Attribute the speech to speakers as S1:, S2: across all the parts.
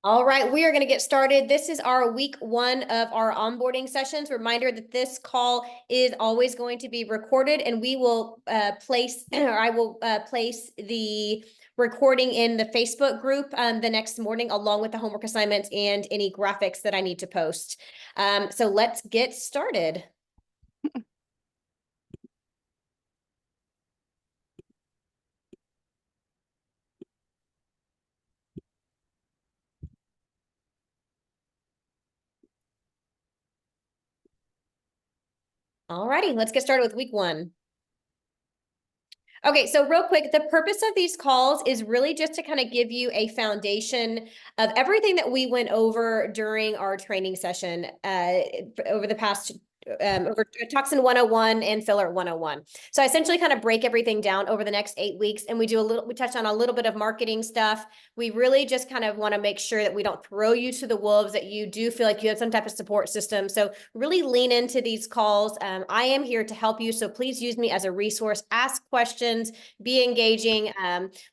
S1: All right, we are going to get started. This is our week 1 of our onboarding sessions. Reminder that this call is always going to be recorded, and we will place, or I will place the recording in the Facebook group the next morning, along with the homework assignments and any graphics that I need to post. So let's get started. All righty, let's get started with week 1. Okay, so real quick, the purpose of these calls is really just to kind of give you a foundation of everything that we went over during our training session over the past over Toxin 101 and Filler 101. So I essentially kind of break everything down over the next 8 weeks, and we touch on a little bit of marketing stuff. We really just kind of want to make sure that we don't throw you to the wolves, that you do feel like you have some type of support system. So really lean into these calls. I am here to help you, so please use me as a resource. Ask questions, be engaging.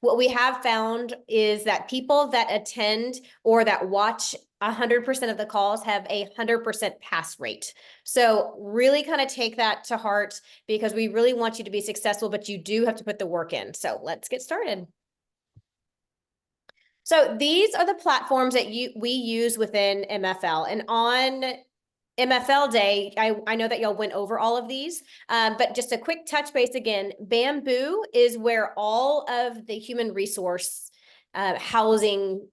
S1: What we have found is that people that attend or that watch 100% of the calls have a 100% pass rate. So really kind of take that to heart, because we really want you to be successful, but you do have to put the work in. So let's get started. So these are the platforms that we use within MFL, and on MFL Day, I know that y'all went over all of these, but just a quick touch base again. Bamboo is where all of the human resource housing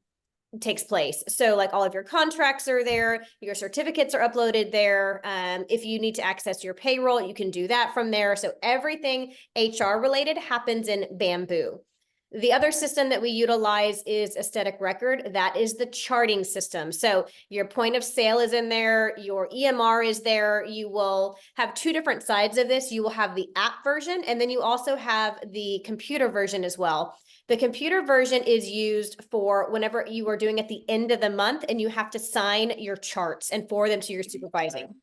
S1: takes place. So like all of your contracts are there, your certificates are uploaded there. If you need to access your payroll, you can do that from there. So everything HR related happens in Bamboo. The other system that we utilize is Aesthetic Record. That is the charting system. So your point of sale is in there, your EMR is there. You will have 2 different sides of this. You will have the app version, and then you also have the computer version as well. The computer version is used for whenever you are doing at the end of the month and you have to sign your charts and forward them to your supervising.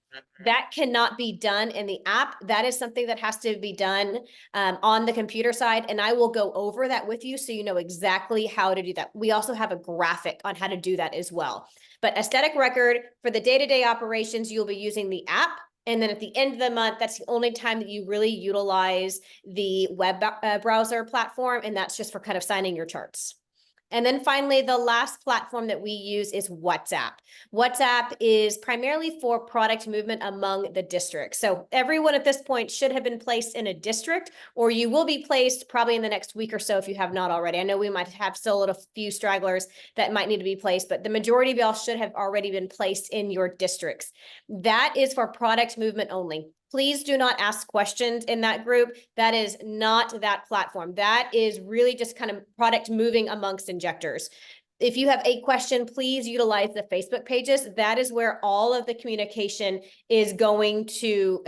S1: That cannot be done in the app. That is something that has to be done on the computer side, and I will go over that with you so you know exactly how to do that. We also have a graphic on how to do that as well. But Aesthetic Record, for the day-to-day operations, you'll be using the app. And then at the end of the month, that's the only time that you really utilize the web browser platform. And that's just for kind of signing your charts. And then finally, the last platform that we use is WhatsApp. WhatsApp is primarily for product movement among the districts. So everyone at this point should have been placed in a district, or you will be placed probably in the next week or so if you have not already. I know we might have still a few stragglers that might need to be placed, but the majority of y'all should have already been placed in your districts. That is for product movement only. Please do not ask questions in that group. That is not that platform. That is really just kind of product moving amongst injectors. If you have a question, please utilize the Facebook pages. That is where all of the communication is going to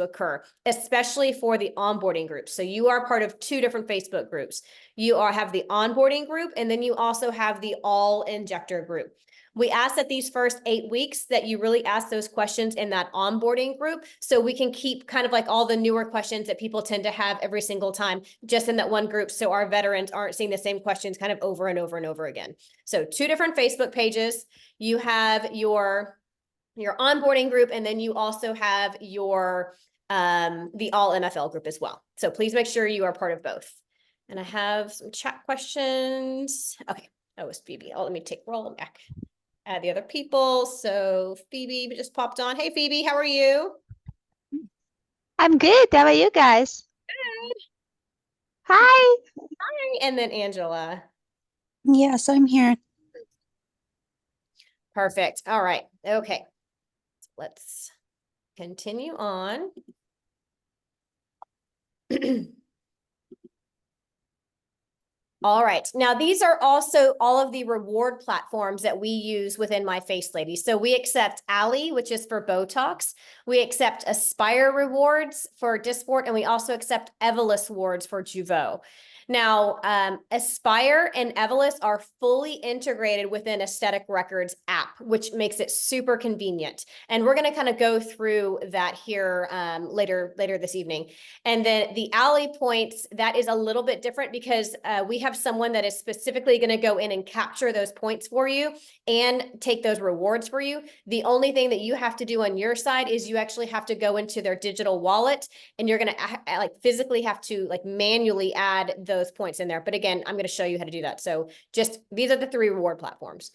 S1: occur, especially for the onboarding groups. So you are part of 2 different Facebook groups. You have the onboarding group, and then you also have the all injector group. We ask that these first 8 weeks that you really ask those questions in that onboarding group, so we can keep kind of like all the newer questions that people tend to have every single time just in that one group, so our veterans aren't seeing the same questions kind of over and over and over again. So 2 different Facebook pages. You have your onboarding group, and then you also have your the all MFL group as well. So please make sure you are part of both. And I have some chat questions. Okay, that was Phoebe. Let me roll back. Add the other people. So Phoebe just popped on. Hey, Phoebe, how are you?
S2: I'm good. How about you guys?
S1: Good.
S2: Hi.
S1: Hi. And then Angela.
S3: Yes, I'm here.
S1: Perfect. All right. Okay. Let's continue on. All right. Now, these are also all of the reward platforms that we use within My Face Lady. So we accept Ally, which is for Botox. We accept Aspire rewards for Dysport, and we also accept Evolus rewards for Jeuveau. Now, Aspire and Evolus are fully integrated within Aesthetic Records app, which makes it super convenient. And we're going to kind of go through that here later this evening. And then the Alley Points, that is a little bit different because we have someone that is specifically going to go in and capture those points for you and take those rewards for you. The only thing that you have to do on your side is you actually have to go into their digital wallet, and you're going to like physically have to like manually add those points in there. But again, I'm going to show you how to do that. So just these are the 3 reward platforms.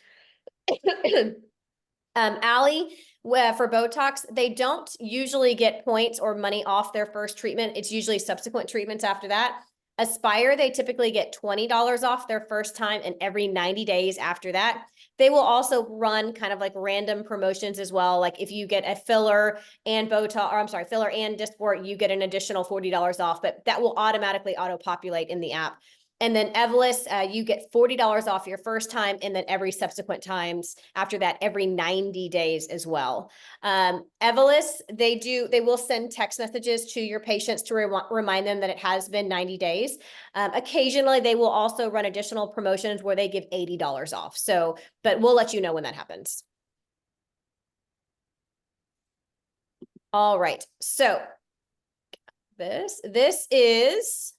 S1: Alley, for Botox, they don't usually get points or money off their first treatment. It's usually subsequent treatments after that. Aspire, they typically get $20 off their first time and every 90 days after that. They will also run kind of like random promotions as well. Like if you get a filler and Botox, or I'm sorry, filler and Dysport, you get an additional $40 off, but that will automatically auto-populate in the app. And then Evolus, you get $40 off your first time, and then every subsequent times after that, every 90 days as well. Evolus, they will send text messages to your patients to remind them that it has been 90 days. Occasionally, they will also run additional promotions where they give $80 off. So, but we'll let you know when that happens. All right, so this is...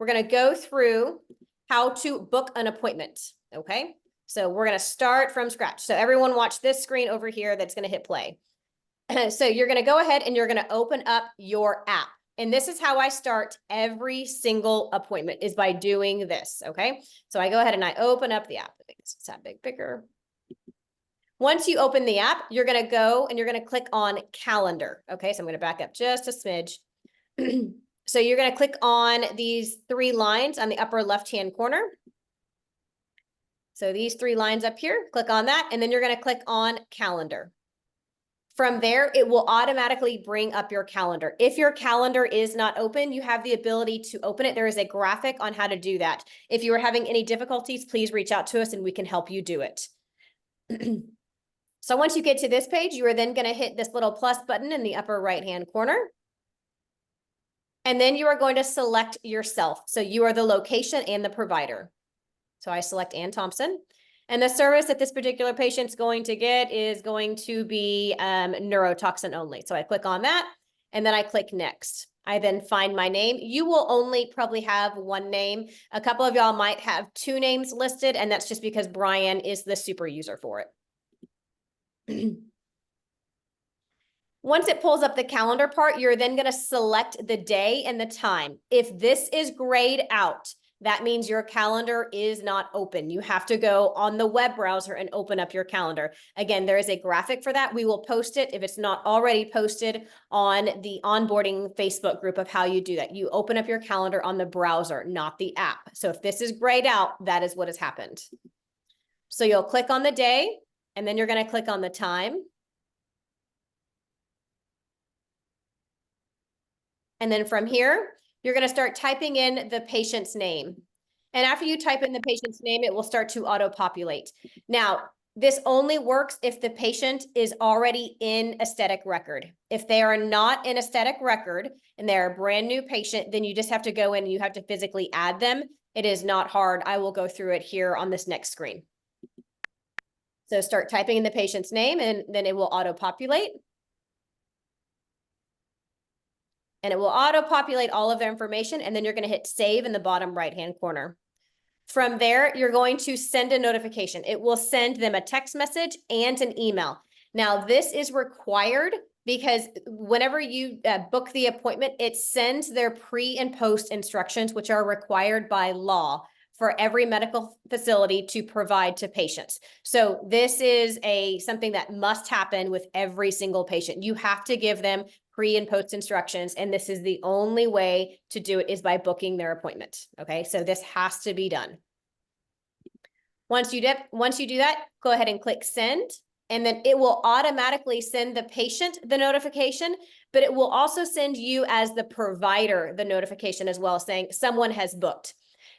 S1: We're going to go through how to book an appointment, okay? So we're going to start from scratch. So everyone watch this screen over here that's going to hit play. So you're going to go ahead and you're going to open up your app. And this is how I start every single appointment, is by doing this, okay? So I go ahead and I open up the app. Make this that big bigger. Once you open the app, you're going to go and you're going to click on calendar, okay? So I'm going to back up just a smidge. So you're going to click on these 3 lines on the upper left-hand corner. So these 3 lines up here, click on that, and then you're going to click on calendar. From there, it will automatically bring up your calendar. If your calendar is not open, you have the ability to open it. There is a graphic on how to do that. If you are having any difficulties, please reach out to us and we can help you do it. So once you get to this page, you are then going to hit this little plus button in the upper right-hand corner. And then you are going to select yourself. So you are the location and the provider. So I select Ann Thompson. And the service that this particular patient's going to get is going to be neurotoxin only. So I click on that and then I click next. I then find my name. You will only probably have 1 name. A couple of y'all might have 2 names listed, and that's just because Brian is the super user for it. Once it pulls up the calendar part, you're then going to select the day and the time. If this is grayed out, that means your calendar is not open. You have to go on the web browser and open up your calendar. Again, there is a graphic for that. We will post it if it's not already posted on the onboarding Facebook group of how you do that. You open up your calendar on the browser, not the app. So if this is grayed out, that is what has happened. So you'll click on the day, and then you're going to click on the time. And then from here, you're going to start typing in the patient's name. And after you type in the patient's name, it will start to auto-populate. Now, this only works if the patient is already in aesthetic record. If they are not in aesthetic record and they're a brand new patient, then you just have to go in and you have to physically add them. It is not hard. I will go through it here on this next screen. So start typing in the patient's name and then it will auto-populate. And it will auto-populate all of their information, and then you're going to hit save in the bottom right-hand corner. From there, you're going to send a notification. It will send them a text message and an email. Now, this is required because whenever you book the appointment, it sends their pre and post instructions, which are required by law for every medical facility to provide to patients. So this is something that must happen with every single patient. You have to give them pre and post instructions, and this is the only way to do it is by booking their appointment. Okay, so this has to be done. Once you do that, go ahead and click send, and then it will automatically send the patient the notification, but it will also send you as the provider the notification as well, saying someone has booked.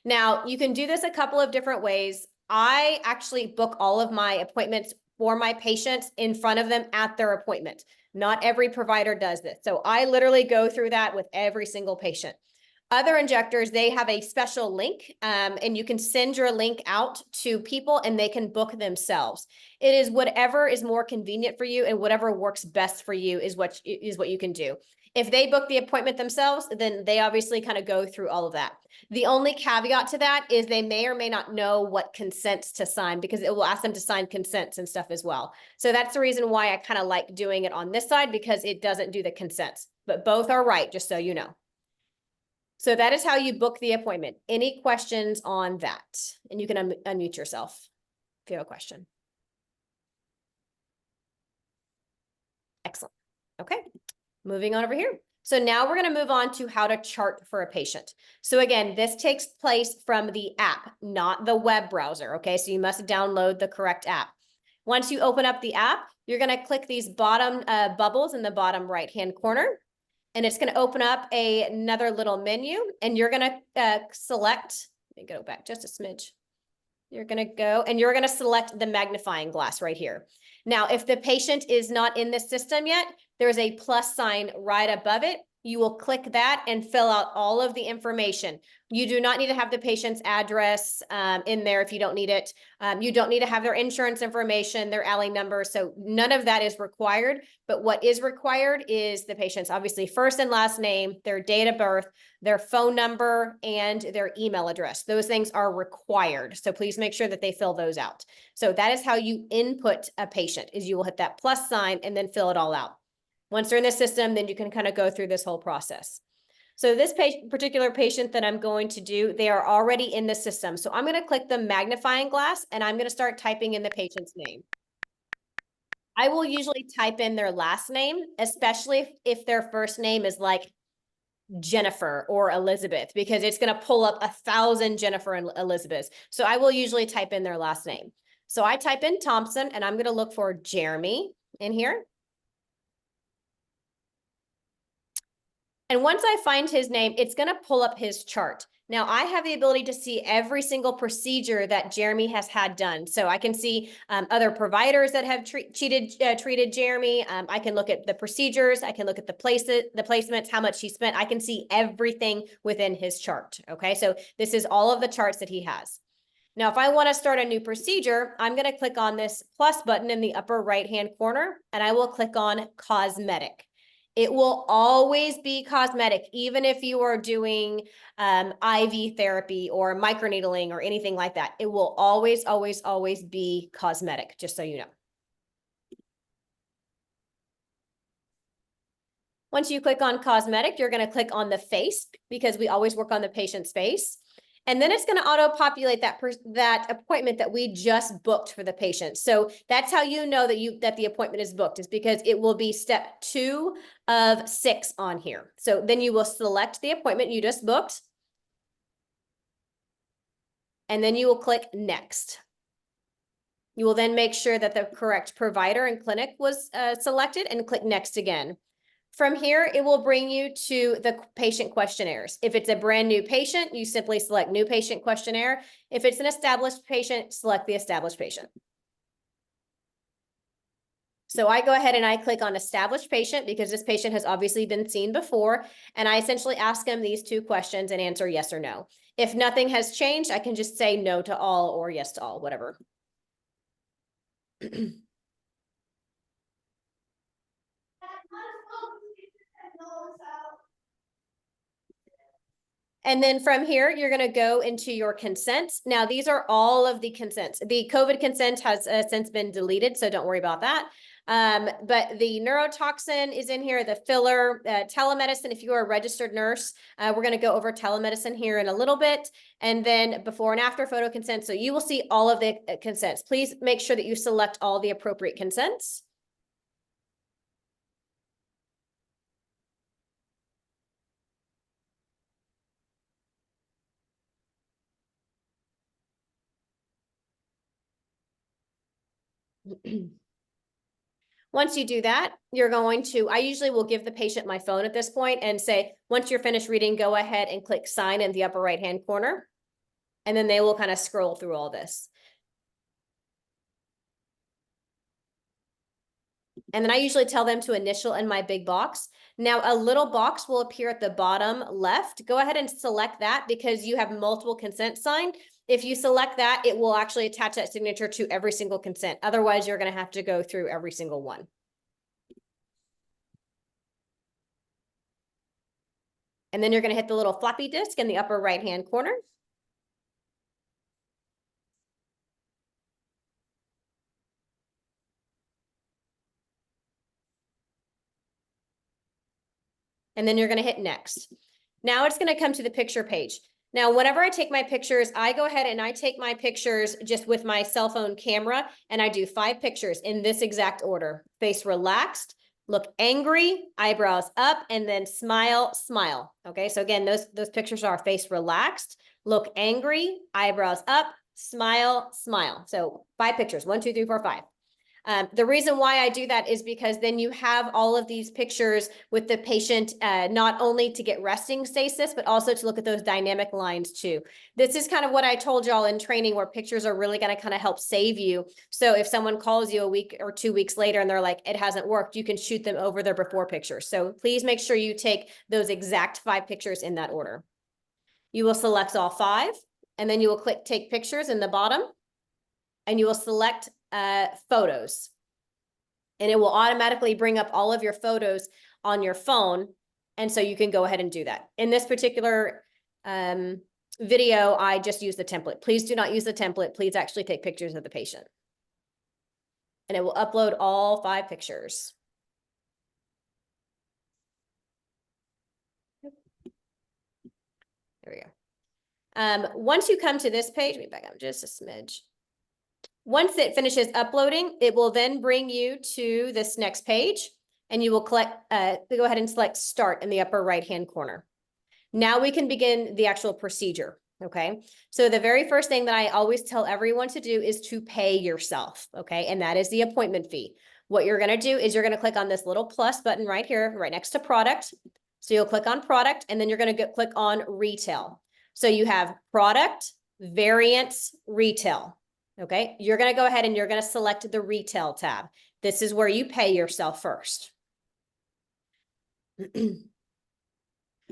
S1: Now, you can do this a couple of different ways. I actually book all of my appointments for my patients in front of them at their appointment. Not every provider does this. So I literally go through that with every single patient. Other injectors, they have a special link, and you can send your link out to people and they can book themselves. It is whatever is more convenient for you and whatever works best for you is what you can do. If they book the appointment themselves, then they obviously kind of go through all of that. The only caveat to that is they may or may not know what consents to sign, because it will ask them to sign consents and stuff as well. So that's the reason why I kind of like doing it on this side, because it doesn't do the consents, but both are right, just so you know. So that is how you book the appointment. Any questions on that? And you can unmute yourself if you have a question. Excellent. Okay, moving on over here. So now we're going to move on to how to chart for a patient. So again, this takes place from the app, not the web browser. Okay, so you must download the correct app. Once you open up the app, you're going to click these bottom bubbles in the bottom right-hand corner. And it's going to open up another little menu, and you're going to select, let me go back just a smidge. You're going to go and you're going to select the magnifying glass right here. Now, if the patient is not in the system yet, there's a plus sign right above it. You will click that and fill out all of the information. You do not need to have the patient's address in there if you don't need it. You don't need to have their insurance information, their alley number. So none of that is required. But what is required is the patient's obviously first and last name, their date of birth, their phone number, and their email address. Those things are required. So please make sure that they fill those out. So that is how you input a patient, is you will hit that plus sign and then fill it all out. Once they're in the system, then you can kind of go through this whole process. So this particular patient that I'm going to do, they are already in the system. So I'm going to click the magnifying glass and I'm going to start typing in the patient's name. I will usually type in their last name, especially if their first name is like Jennifer or Elizabeth, because it's going to pull up 1,000 Jennifer and Elizabeths. So I will usually type in their last name. So I type in Thompson and I'm going to look for Jeremy in here. And once I find his name, it's going to pull up his chart. Now I have the ability to see every single procedure that Jeremy has had done. So I can see other providers that have treated Jeremy. I can look at the procedures. I can look at the placements, how much he spent. I can see everything within his chart. Okay, so this is all of the charts that he has. Now, if I want to start a new procedure, I'm going to click on this plus button in the upper right-hand corner, and I will click on cosmetic. It will always be cosmetic, even if you are doing IV therapy or microneedling or anything like that. It will always, always, always be cosmetic, just so you know. Once you click on cosmetic, you're going to click on the face, because we always work on the patient's face. And then it's going to auto-populate that appointment that we just booked for the patient. So that's how you know that the appointment is booked, is because it will be step 2 of 6 on here. So then you will select the appointment you just booked. And then you will click next. You will then make sure that the correct provider and clinic was selected and click next again. From here, it will bring you to the patient questionnaires. If it's a brand new patient, you simply select new patient questionnaire. If it's an established patient, select the established patient. So I go ahead and I click on established patient, because this patient has obviously been seen before. And I essentially ask him these 2 questions and answer yes or no. If nothing has changed, I can just say no to all or yes to all, whatever. And then from here, you're going to go into your consents. Now, these are all of the consents. The COVID consent has since been deleted, so don't worry about that. But the neurotoxin is in here, the filler, telemedicine. If you are a registered nurse, we're going to go over telemedicine here in a little bit, and then before and after photo consent. So you will see all of the consents. Please make sure that you select all the appropriate consents. Once you do that, you're going to, I usually will give the patient my phone at this point and say, once you're finished reading, go ahead and click sign in the upper right-hand corner. And then they will kind of scroll through all this. And then I usually tell them to initial in my big box. Now a little box will appear at the bottom left. Go ahead and select that because you have multiple consent signed. If you select that, it will actually attach that signature to every single consent. Otherwise, you're going to have to go through every single one. And then you're going to hit the little floppy disk in the upper right-hand corner. And then you're going to hit next. Now it's going to come to the picture page. Now, whenever I take my pictures, I go ahead and I take my pictures just with my cell phone camera, and I do 5 pictures in this exact order. Face relaxed, look angry, eyebrows up, and then smile, smile. Okay, so again, those pictures are face relaxed, look angry, eyebrows up, smile, smile. So 5 pictures, 1, 2, 3, 4, 5. The reason why I do that is because then you have all of these pictures with the patient, not only to get resting stasis, but also to look at those dynamic lines too. This is kind of what I told y'all in training, where pictures are really going to kind of help save you. So if someone calls you a week or 2 weeks later and they're like, it hasn't worked, you can shoot them over their before pictures. So please make sure you take those exact 5 pictures in that order. You will select all 5, and then you will click take pictures in the bottom, and you will select photos, and it will automatically bring up all of your photos on your phone. And so you can go ahead and do that. In this particular video, I just use the template. Please do not use the template. Please actually take pictures of the patient. And it will upload all 5 pictures. There we go. Once you come to this page, let me back up just a smidge. Once it finishes uploading, it will then bring you to this next page, and you will go ahead and select start in the upper right-hand corner. Now we can begin the actual procedure, okay? So the very first thing that I always tell everyone to do is to pay yourself, okay? And that is the appointment fee. What you're gonna do is you're gonna click on this little plus button right here, right next to product. So you'll click on product, and then you're gonna click on retail. So you have product, variance, retail. Okay, you're going to go ahead and you're going to select the retail tab. This is where you pay yourself first.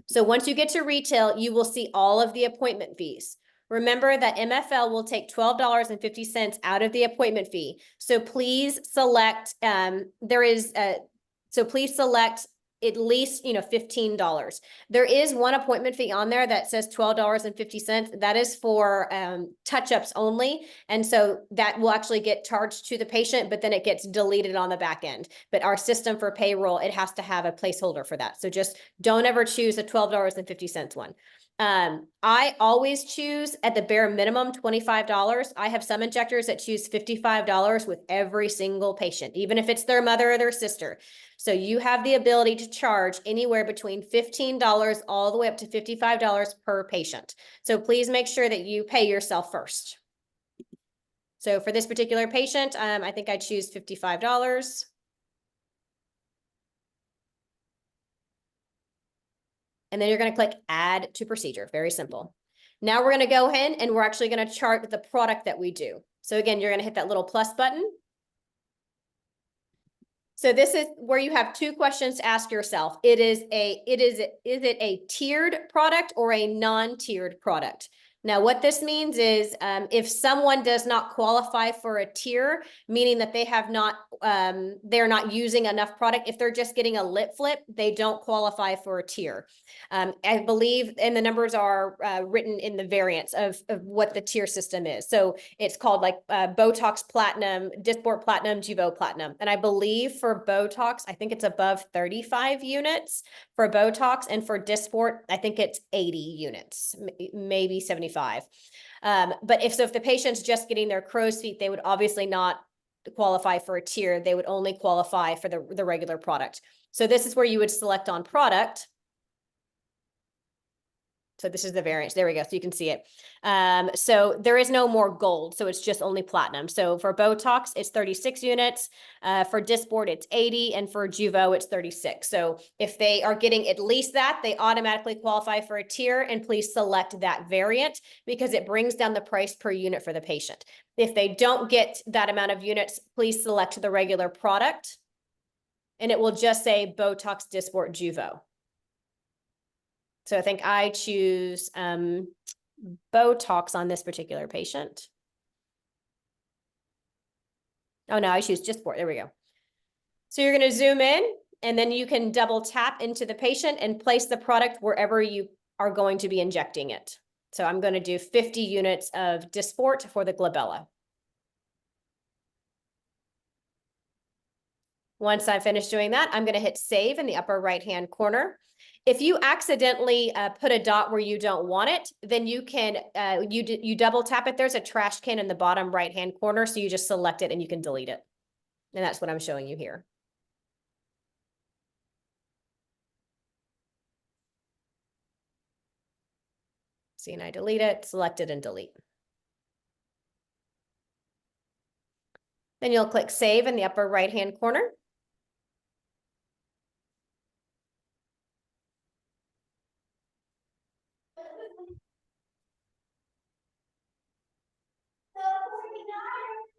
S1: So once you get to retail, you will see all of the appointment fees. Remember that MFL will take $12.50 out of the appointment fee. So please select, please select at least, $15. There is one appointment fee on there that says $12.50. That is for touch-ups only. And so that will actually get charged to the patient, but then it gets deleted on the back end. But our system for payroll, it has to have a placeholder for that. So just don't ever choose a $12.50 one. I always choose at the bare minimum $25. I have some injectors that choose $55 with every single patient, even if it's their mother or their sister. So you have the ability to charge anywhere between $15 all the way up to $55 per patient. So please make sure that you pay yourself first. So for this particular patient, I think I choose $55. And then you're going to click add to procedure. Very simple. Now we're going to go ahead and we're actually going to chart the product that we do. So again, you're going to hit that little plus button. So this is where you have 2 questions to ask yourself. Is it a tiered product or a non-tiered product? Now, what this means is if someone does not qualify for a tier, meaning that they have not, they're not using enough product, if they're just getting a lip flip, they don't qualify for a tier. I believe, and the numbers are written in the variants of what the tier system is. So it's called like Botox Platinum, Dysport Platinum, Jeuveau Platinum. And I believe for Botox, I think it's above 35 units for Botox, and for Dysport, I think it's 80 units, maybe 75. But if the patient's just getting their crow's feet, they would obviously not qualify for a tier. They would only qualify for the regular product. So this is where you would select on product. So this is the variance. There we go. So you can see it. So there is no more gold. So it's just only platinum. So for Botox, it's 36 units. For Dysport, it's 80. And for Jeuveau, it's 36. So if they are getting at least that, they automatically qualify for a tier. And please select that variant because it brings down the price per unit for the patient. If they don't get that amount of units, please select the regular product. and it will just say Botox, Dysport, Juvo. So I think I choose Botox on this particular patient. Oh no, I choose Dysport. There we go. So you're going to zoom in, and then you can double tap into the patient and place the product wherever you are going to be injecting it. So I'm going to do 50 units of Dysport for the glabella. Once I finish doing that, I'm going to hit save in the upper right-hand corner. If you accidentally put a dot where you don't want it, then you can, you double tap it. There's a trash can in the bottom right-hand corner. So you just select it and you can delete it. And that's what I'm showing you here. See, and I delete it, select it, and delete. Then you'll click save in the upper right-hand corner.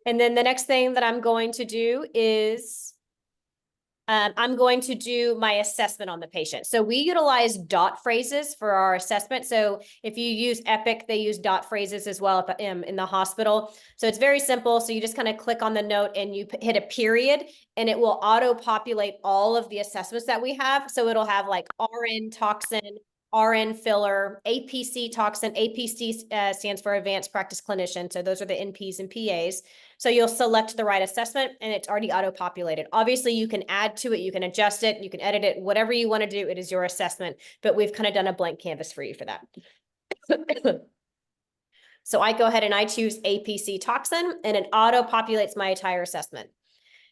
S1: And then the next thing that I'm going to do is I'm going to do my assessment on the patient. So we utilize dot phrases for our assessment. So if you use Epic, they use dot phrases as well in the hospital. So it's very simple. So you just kind of click on the note and you hit a period, and it will auto-populate all of the assessments that we have. So it'll have like RN toxin, RN filler, APC toxin. APC stands for Advanced Practice Clinician. So those are the NPs and PAs. So you'll select the right assessment, and it's already auto-populated. Obviously, you can add to it, you can adjust it, you can edit it, whatever you want to do, it is your assessment, but we've kind of done a blank canvas for you for that. So I go ahead and I choose APC toxin, and it auto-populates my entire assessment.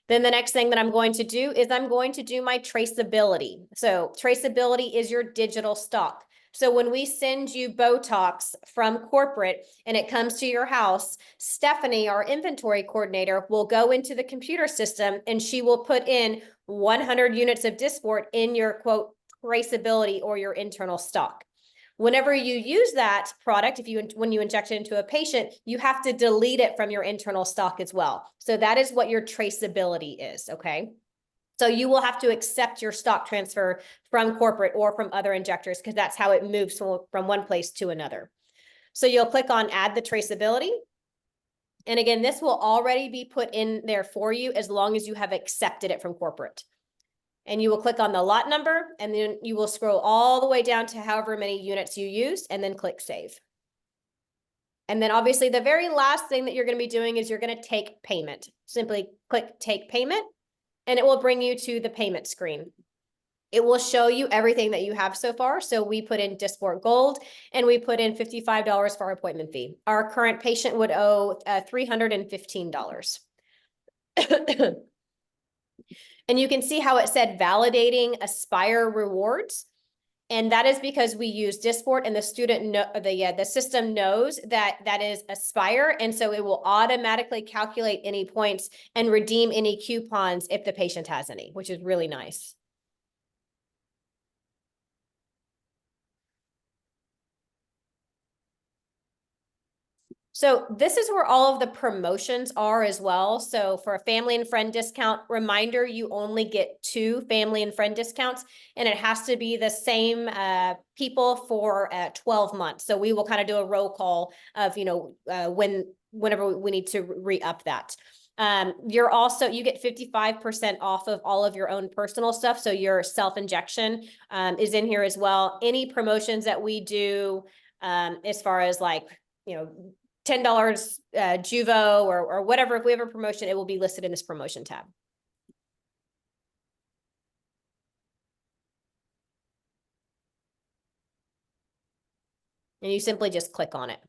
S1: Then the next thing that I'm going to do is I'm going to do my traceability. So traceability is your digital stock. So when we send you Botox from corporate and it comes to your house, Stephanie, our inventory coordinator, will go into the computer system and she will put in 100 units of Dysport in your quote traceability or your internal stock. Whenever you use that product, when you inject it into a patient, you have to delete it from your internal stock as well. So that is what your traceability is, okay? So you will have to accept your stock transfer from corporate or from other injectors because that's how it moves from one place to another. So you'll click on add the traceability. And again, this will already be put in there for you as long as you have accepted it from corporate. And you will click on the lot number, and then you will scroll all the way down to however many units you used, and then click save. And then obviously the very last thing that you're going to be doing is you're going to take payment. Simply click take payment, and it will bring you to the payment screen. It will show you everything that you have so far. So we put in Dysport Gold, and we put in $55 for our appointment fee. Our current patient would owe $315. And you can see how it said validating Aspire rewards. And that is because we use Dysport, and the system knows that that is Aspire. And so it will automatically calculate any points and redeem any coupons if the patient has any, which is really nice. So this is where all of the promotions are as well. So for a family and friend discount, reminder, you only get 2 family and friend discounts, and it has to be the same people for 12 months. So we will kind of do a roll call of, whenever we need to re-up that. You get 55% off of all of your own personal stuff. So your self-injection is in here as well. Any promotions that we do as far as $10 Juvo or whatever, if we have a promotion, it will be listed in this promotion tab. And you simply just click on it.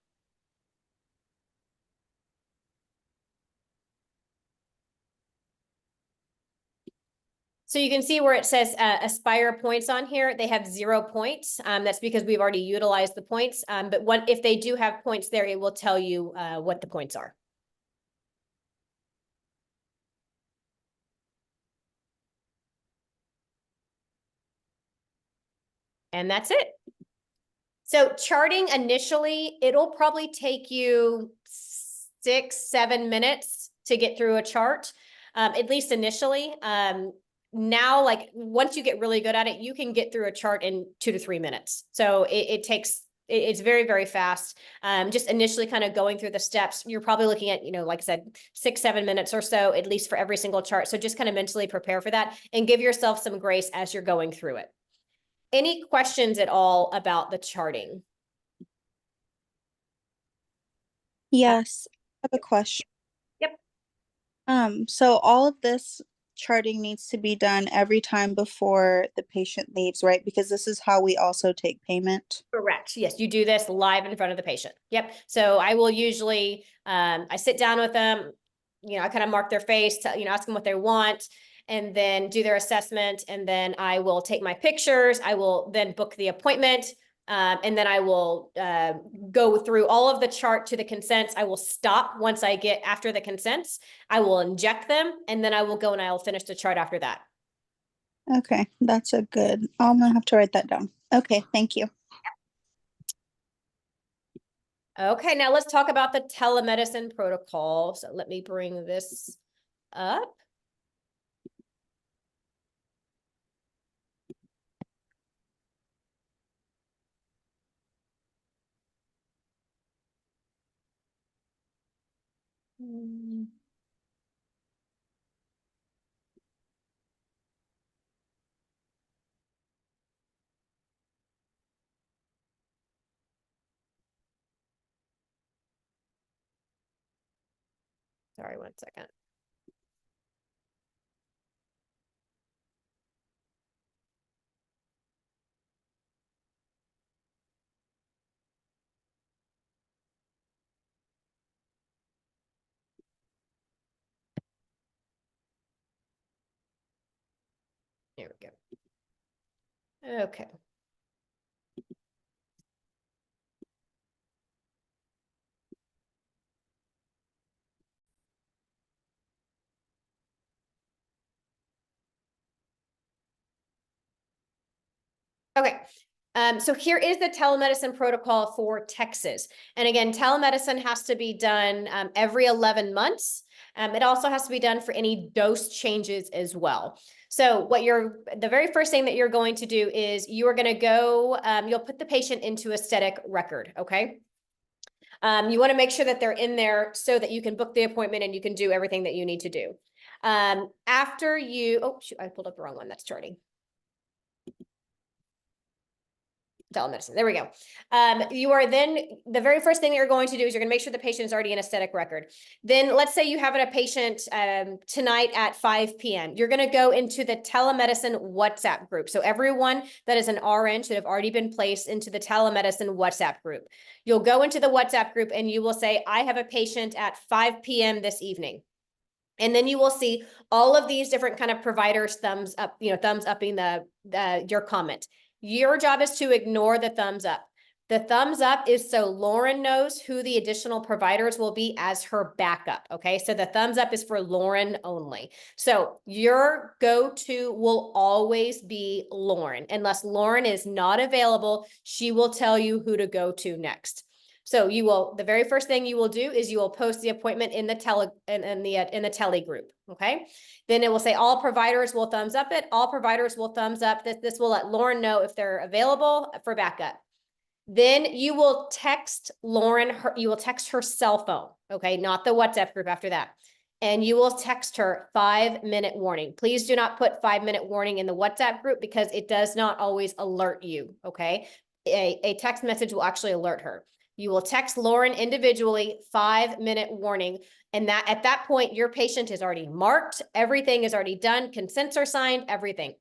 S1: So you can see where it says Aspire points on here. They have 0 points. That's because we've already utilized the points. But if they do have points there, it will tell you what the points are. And that's it. So charting initially, it'll probably take you 6-7 minutes to get through a chart, at least initially. now, like, once you get really good at it, you can get through a chart in 2 to 3 minutes. So it's very, very fast. Just initially kind of going through the steps, you're probably looking at, like I said, 6, 7 minutes or so, at least for every single chart. So just kind of mentally prepare for that and give yourself some grace as you're going through it. Any questions at all about the charting?
S3: Yes, I have a question.
S1: Yep.
S3: So all of this charting needs to be done every time before the patient leaves, right? Because this is how we also take payment.
S1: Correct. Yes, you do this live in front of the patient. Yep. So I will usually, I sit down with them, I kind of mark their face, ask them what they want, and then do their assessment. And then I will take my pictures. I will then book the appointment. And then I will go through all of the chart to the consents. I will stop once I get after the consents. I will inject them, and then I will go and I will finish the chart after that.
S3: Okay, that's a good. I'm gonna have to write that down. Okay, thank you.
S1: Okay, now let's talk about the telemedicine protocol. So let me bring this up. Sorry, 1 second. Here we go. Okay. Okay. So here is the telemedicine protocol for Texas. And again, telemedicine has to be done every 11 months. It also has to be done for any dose changes as well. So the very first thing that you're going to do is you are going to go, you'll put the patient into aesthetic record, okay? You want to make sure that they're in there so that you can book the appointment and you can do everything that you need to do. After you, oh, shoot, I pulled up the wrong one. That's charting. Telemedicine. There we go. You are then, the very first thing that you're going to do is you're going to make sure the patient is already in aesthetic record. Then let's say you have a patient tonight at 5 p.m. You're going to go into the telemedicine WhatsApp group. So everyone that is an RN should have already been placed into the telemedicine WhatsApp group. You'll go into the WhatsApp group and you will say, I have a patient at 5 p.m. this evening. And then you will see all of these different kind of providers thumbs up, thumbs upping your comment. Your job is to ignore the thumbs up. The thumbs up is so Lauren knows who the additional providers will be as her backup. Okay, so the thumbs up is for Lauren only. So your go-to will always be Lauren. Unless Lauren is not available, she will tell you who to go to next. So the very first thing you will do is you will post the appointment in the tele group. Okay. Then it will say all providers will thumbs up it. All providers will thumbs up. This will let Lauren know if they're available for backup. Then you will text Lauren, you will text her cell phone. Okay. Not the WhatsApp group after that. And you will text her 5-minute warning. Please do not put 5-minute warning in the WhatsApp group because it does not always alert you. Okay. A text message will actually alert her. You will text Lauren individually, 5-minute warning. And that at that point, your patient is already marked. Everything is already done. Consents are signed, everything.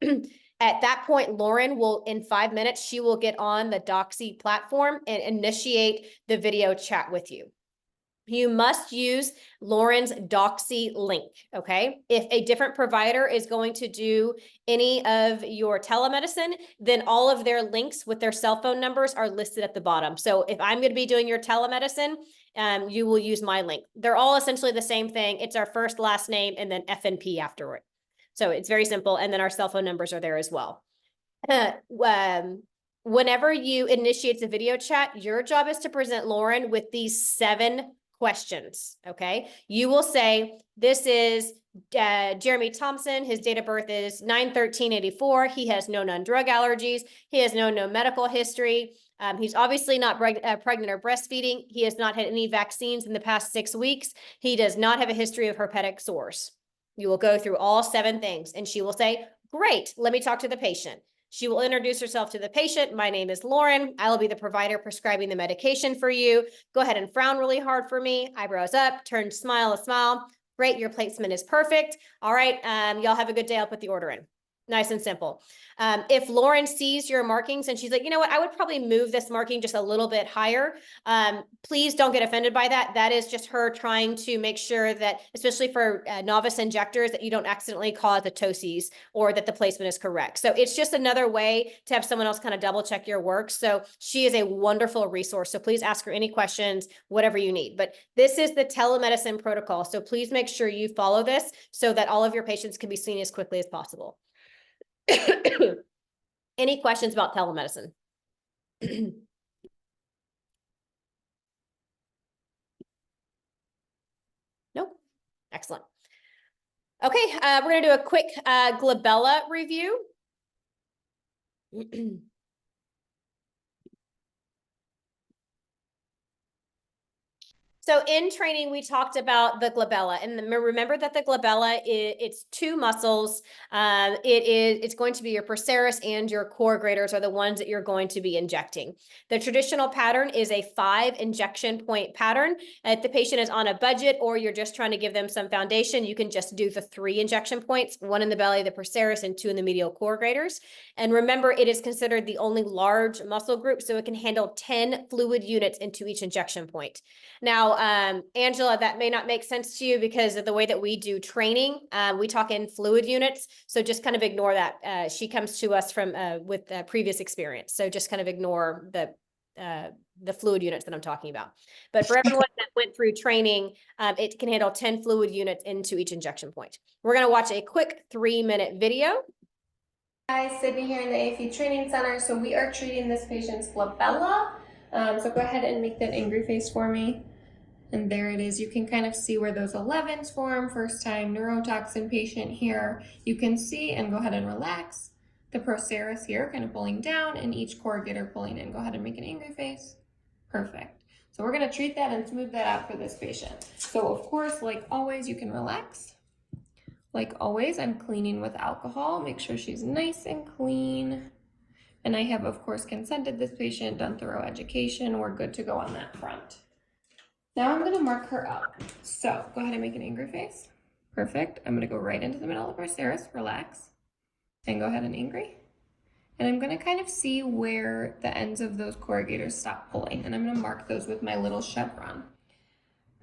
S1: At that point, Lauren will, in 5 minutes, she will get on the Doxy platform and initiate the video chat with you. You must use Lauren's Doxy link, okay? If a different provider is going to do any of your telemedicine, then all of their links with their cell phone numbers are listed at the bottom. So if I'm going to be doing your telemedicine, you will use my link. They're all essentially the same thing. It's our first, last name, and then FNP afterward. So it's very simple. And then our cell phone numbers are there as well. Whenever you initiate the video chat, your job is to present Lauren with these 7 questions, okay? You will say, this is Jeremy Thompson. His date of birth is 9/13/84. He has no non-drug allergies. He has no medical history. He's obviously not pregnant or breastfeeding. He has not had any vaccines in the past 6 weeks. He does not have a history of herpetic sores. You will go through all 7 things, and she will say, great, let me talk to the patient. She will introduce herself to the patient. My name is Lauren. I will be the provider prescribing the medication for you. Go ahead and frown really hard for me. Eyebrows up, turn, smile, a smile. Great, your placement is perfect. All right, y'all have a good day. I'll put the order in. Nice and simple. If Lauren sees your markings and she's like, you know what, I would probably move this marking just a little bit higher. Please don't get offended by that. That is just her trying to make sure that, especially for novice injectors, that you don't accidentally cause a ptosis or that the placement is correct. So it's just another way to have someone else kind of double check your work. So she is a wonderful resource. So please ask her any questions, whatever you need. But this is the telemedicine protocol. So please make sure you follow this so that all of your patients can be seen as quickly as possible. Any questions about telemedicine? Nope. Excellent. Okay, we're going to do a quick glabella review. So in training, we talked about the glabella, and remember that the glabella it's 2 muscles. It's going to be your procerus and your core graders are the ones that you're going to be injecting. The traditional pattern is a 5 injection point pattern. If the patient is on a budget or you're just trying to give them some foundation, you can just do the 3 injection points, 1 in the belly, the procerus, and 2 in the medial core graders. And remember, it is considered the only large muscle group, so it can handle 10 fluid units into each injection point. Now, Angela, that may not make sense to you because of the way that we do training. We talk in fluid units, so just kind of ignore that. She comes to us from with previous experience, so just kind of ignore the fluid units that I'm talking about. But for everyone that went through training, it can handle 10 fluid units into each injection point. We're going to watch a quick 3-minute video.
S4: Hi, Sydney here in the AFE Training Center. So we are treating this patient's glabella. So go ahead and make that angry face for me. And there it is. You can kind of see where those 11s form. First time neurotoxin patient here. You can see, and go ahead and relax, the procerus here kind of pulling down and each corrugator pulling in. Go ahead and make an angry face. Perfect. So we're going to treat that and smooth that out for this patient. So of course, like always, you can relax. Like always, I'm cleaning with alcohol. Make sure she's nice and clean. And I have, of course, consented this patient, done thorough education. We're good to go on that front. Now I'm going to mark her up. So go ahead and make an angry face. Perfect. I'm going to go right into the middle of her procerus. Relax. And go ahead and angry. And I'm going to kind of see where the ends of those corrugators stop pulling. And I'm going to mark those with my little chevron.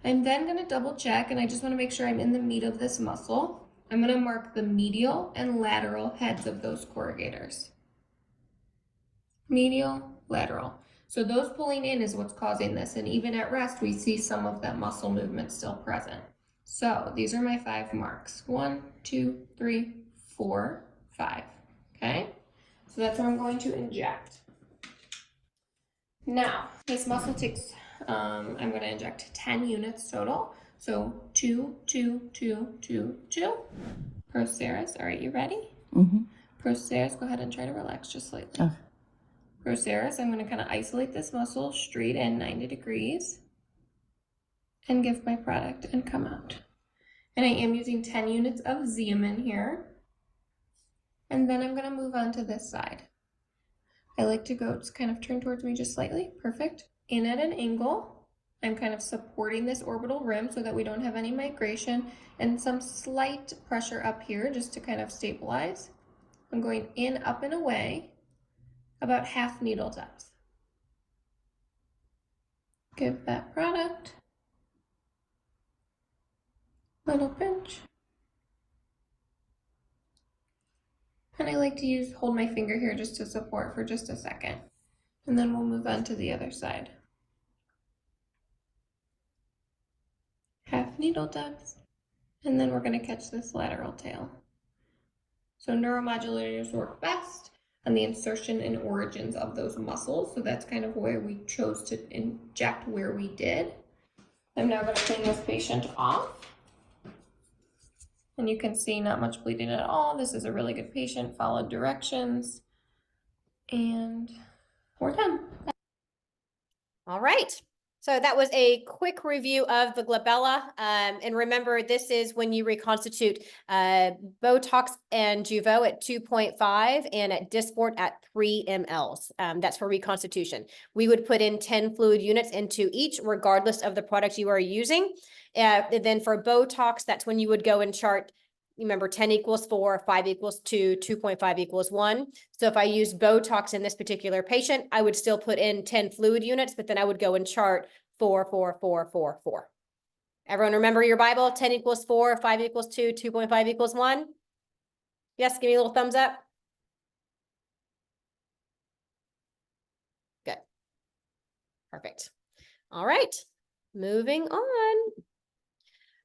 S4: I'm then going to double check, and I just want to make sure I'm in the meat of this muscle. I'm going to mark the medial and lateral heads of those corrugators. Medial, lateral. So those pulling in is what's causing this. And even at rest, we see some of that muscle movement still present. So these are my 5 marks. 1, 2, 3, 4, 5. Okay? So that's where I'm going to inject. Now, this muscle takes, I'm going to inject 10 units total. So 2, 2, 2, 2, 2. Procerus, all right, you ready? Mm-hmm. Procerus, go ahead and try to relax just slightly. Procerus, I'm going to kind of isolate this muscle straight in 90 degrees and give my product and come out. And I am using 10 units of Xeomin here. And then I'm going to move on to this side. I like to go, just kind of turn towards me just slightly. Perfect. In at an angle. I'm kind of supporting this orbital rim so that we don't have any migration, and some slight pressure up here just to kind of stabilize. I'm going in, up, and away. About half needle depth. Give that product. Little pinch. And I like to hold my finger here just to support for just a second. And then we'll move on to the other side. Half needle depth. And then we're going to catch this lateral tail. So neuromodulators work best on the insertion and origins of those muscles. So that's kind of where we chose to inject where we did. I'm now going to clean this patient off. And you can see not much bleeding at all. This is a really good patient, followed directions. And we're done.
S1: All right. So that was a quick review of the glabella. And remember, this is when you reconstitute Botox and Jeuveau at 2.5 and at Dysport at 3 mLs. That's for reconstitution. We would put in 10 fluid units into each, regardless of the product you are using. Then for Botox, that's when you would go and chart. Remember, 10 equals 4, 5 equals 2, 2.5 equals 1. So if I use Botox in this particular patient, I would still put in 10 fluid units, but then I would go and chart 4, 4, 4, 4, 4. Everyone remember your Bible? 10 equals 4, 5 equals 2, 2.5 equals 1? Yes, give me a little thumbs up. Good. Perfect. All right, moving on.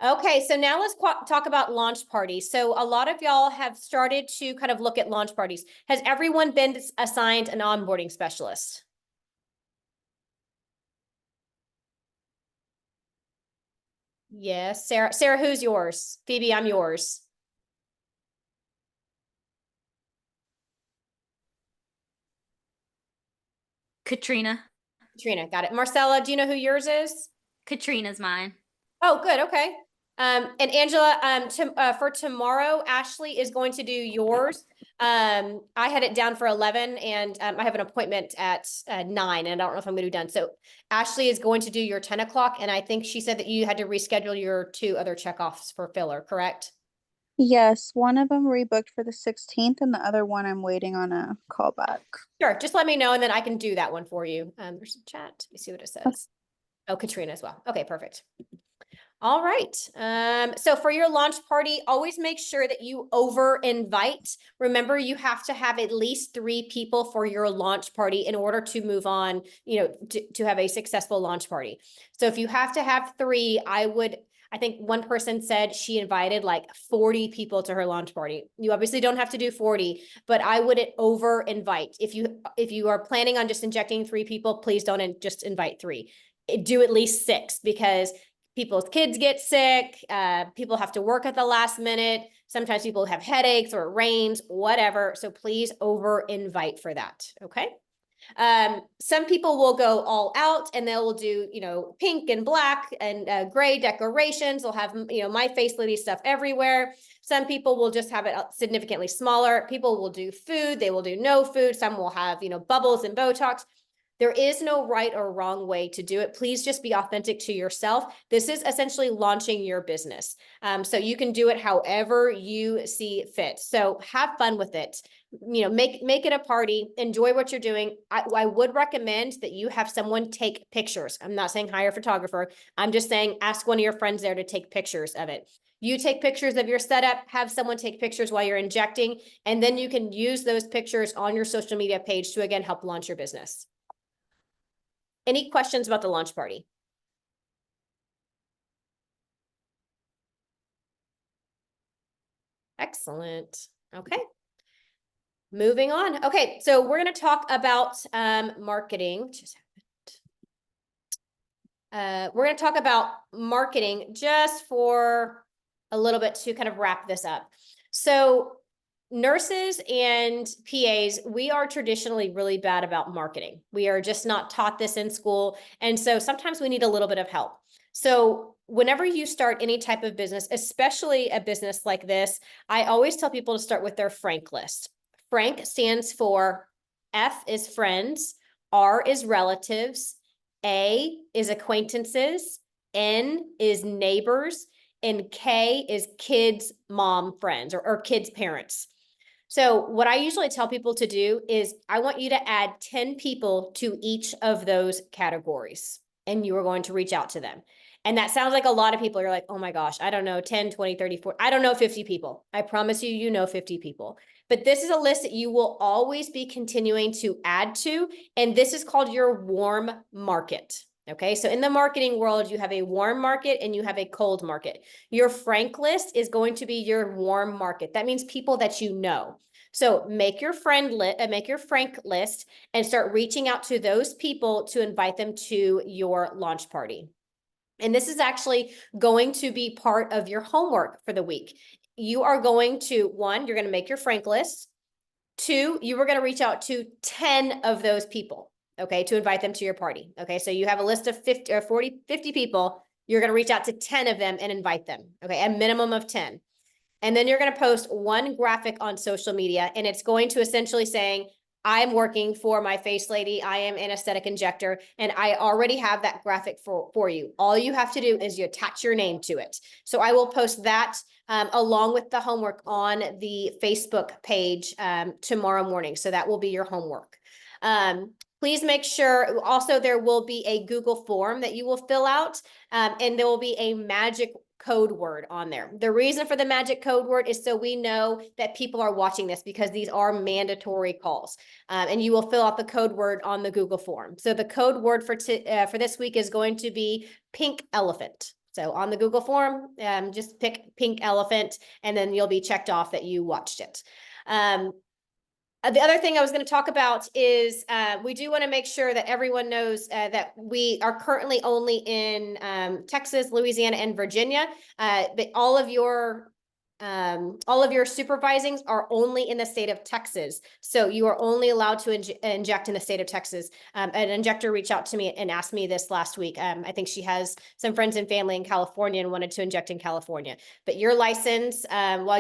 S1: Okay, so now let's talk about launch parties. So a lot of y'all have started to kind of look at launch parties. Has everyone been assigned an onboarding specialist? Yes, Sarah. Sarah, who's yours? Phoebe, I'm yours.
S5: Katrina.
S1: Katrina, got it. Marcella, do you know who yours is?
S5: Katrina's mine.
S1: Oh, good. Okay. And Angela, for tomorrow, Ashley is going to do yours. I had it down for 11 and I have an appointment at 9 and I don't know if I'm going to be done. So Ashley is going to do your 10 o'clock. And I think she said that you had to reschedule your 2 other checkoffs for filler, correct?
S3: Yes, one of them rebooked for the 16th and the other one I'm waiting on a call back.
S1: Sure. Just let me know and then I can do that one for you. There's a chat. Let me see what it says. Oh, Katrina as well. Okay, perfect. All right. So for your launch party, always make sure that you over invite. Remember, you have to have at least 3 people for your launch party in order to move on, to have a successful launch party. So if you have to have 3, I think one person said she invited like 40 people to her launch party. You obviously don't have to do 40, but I would over invite. If you are planning on just injecting 3 people, please don't just invite 3. Do at least 6 because people's kids get sick, people have to work at the last minute. Sometimes people have headaches or it rains, whatever. So please over invite for that, okay? Some people will go all out and they will do, pink and black and gray decorations. They'll have, my face lady stuff everywhere. Some people will just have it significantly smaller. People will do food. They will do no food. Some will have, bubbles and Botox. There is no right or wrong way to do it. Please just be authentic to yourself. This is essentially launching your business. So you can do it however you see fit. So have fun with it. Make it a party, enjoy what you're doing. I would recommend that you have someone take pictures. I'm not saying hire a photographer. I'm just saying ask one of your friends there to take pictures of it. You take pictures of your setup, have someone take pictures while you're injecting, and then you can use those pictures on your social media page to, again, help launch your business. Any questions about the launch party? Excellent. Okay. Moving on. Okay, so we're going to talk about marketing. We're going to talk about marketing just for a little bit to kind of wrap this up. So nurses and PAs, we are traditionally really bad about marketing. We are just not taught this in school. And so sometimes we need a little bit of help. So whenever you start any type of business, especially a business like this, I always tell people to start with their Frank list. Frank stands for F is friends, R is relatives, A is acquaintances, N is neighbors, and K is kids, mom, friends, or kids, parents. So what I usually tell people to do is I want you to add 10 people to each of those categories, and you are going to reach out to them. And that sounds like a lot of people. You're like, oh my gosh, I don't know, 10, 20, 30, 40. I don't know 50 people. I promise you, you know 50 people. But this is a list that you will always be continuing to add to. And this is called your warm market. Okay, so in the marketing world, you have a warm market and you have a cold market. Your Frank list is going to be your warm market. That means people that you know. So make your Frank list and start reaching out to those people to invite them to your launch party. And this is actually going to be part of your homework for the week. You are going to, one, you're going to make your frank list. Two, you were going to reach out to 10 of those people, okay, to invite them to your party. Okay, so you have a list of 50 or 40, 50 people. You're going to reach out to 10 of them and invite them, okay, a minimum of 10. And then you're going to post one graphic on social media, and it's going to essentially saying, I'm working for my face lady. I am an aesthetic injector, and I already have that graphic for you. All you have to do is you attach your name to it. So I will post that along with the homework on the Facebook page tomorrow morning. So that will be your homework. Please make sure also there will be a Google form that you will fill out, and there will be a magic code word on there. The reason for the magic code word is so we know that people are watching this, because these are mandatory calls. And you will fill out the code word on the Google form. So the code word for this week is going to be pink elephant. So on the Google form, just pick pink elephant, and then you'll be checked off that you watched it. The other thing I was going to talk about is we do want to make sure that everyone knows that we are currently only in Texas, Louisiana, and Virginia. But all of your supervisings are only in the state of Texas. So you are only allowed to inject in the state of Texas. An injector reached out to me and asked me this last week. I think she has some friends and family in California and wanted to inject in California. But your license, I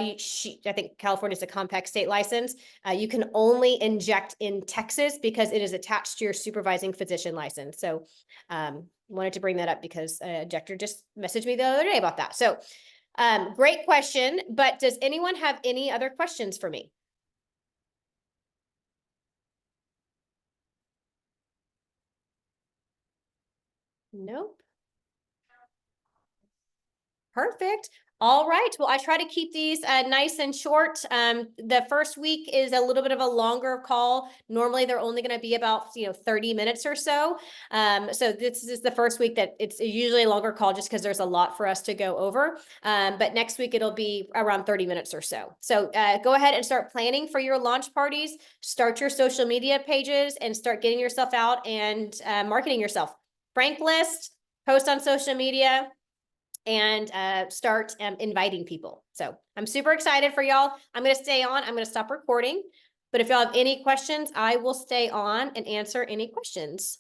S1: think California is a compact state license. You can only inject in Texas because it is attached to your supervising physician license. So wanted to bring that up because an injector just messaged me the other day about that. So great question, but does anyone have any other questions for me? Nope. Perfect. All right. Well, I try to keep these nice and short. The first week is a little bit of a longer call. Normally, they're only going to be about 30 minutes or so. So this is the first week that it's usually a longer call just because there's a lot for us to go over. But next week it'll be around 30 minutes or so. So go ahead and start planning for your launch parties. Start your social media pages and start getting yourself out and marketing yourself. Frank list, post on social media, and start inviting people. So I'm super excited for y'all. I'm going to stay on. I'm going to stop recording. But if y'all have any questions, I will stay on and answer any questions.